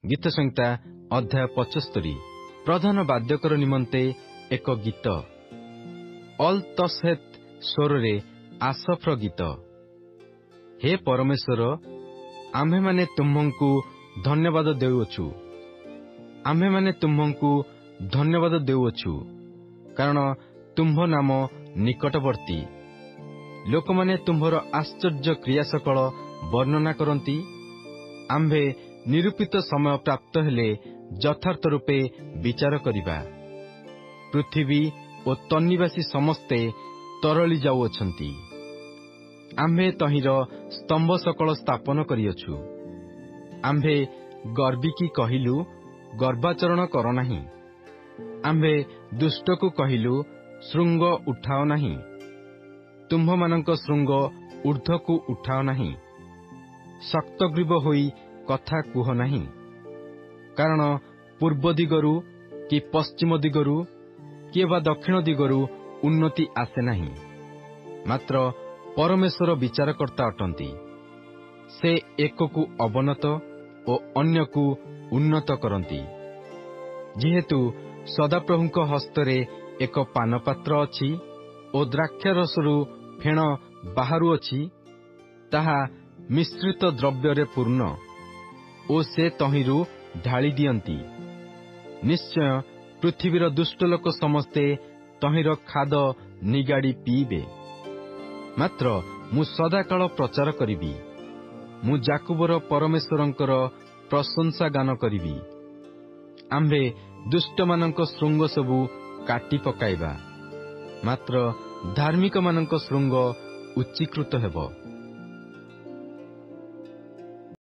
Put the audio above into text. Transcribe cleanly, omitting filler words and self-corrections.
गीत संहिता अध्याय 75 प्रधान वाद्यकर निमंते एक गीत अल तसहेत स्वर रे आसफ्र गीत। हे परमेश्वर, आम्भे माने तुम्हंकु धन्यवाद देउअछु, आम्भे माने तुम्हंकु धन्यवाद देउअछु, कारण तुम्भ नाम निकटवर्ती। लोक माने तुम्भर आश्चर्य क्रिया सकल वर्णना करती। आम्भे निरूपित समय प्राप्त हेले यथार्थ रूपे विचार करिबा। पृथ्वी और तन्निवासी समस्ते तरली जाउअछंती। आम्भे तहिर स्तंभ सकल स्थापन करिअछु। आम्भे गर्विकी कहिलु, गर्वाचरण कर नाही। आम्भे दुष्टकु कहिलु, श्रृंग उठाओ नाही। तुम्भमानंक श्रृंग ऊर्ध्वकु उठाओ नाही। शक्तग्रीव होई कथा कुह नाही, कारण पूर्व दिगरु कि पश्चिम दिगरु कि बा दक्षिण दिगरु उन्नति आसे नाही। मात्र परमेश्वर विचारकर्ता अटंती। से एककु अवनत और अन्यकु उन्नत करती। जेहेतु सदाप्रभुंक हस्तरे एक पानपात्र अछि और द्राक्षारसरु फेण बाहरु अछि, ताहा मिश्रित द्रव्य पूर्ण ओ से तहिरु ढाली दियंती। निश्चय पृथ्वीर दुष्ट लोक समस्ते तहिर खाद निगाड़ी पीबे। मात्र मु सदाकाल प्रचार करिबी। मु जाकुबर परमेश्वरंकर प्रशंसा गान करिबी। आम्भे दुष्ट मानंक श्रृंग सबु काटी पकाइबा, मात्र धार्मिक मानंक श्रृंग उच्चीकृत हेबो।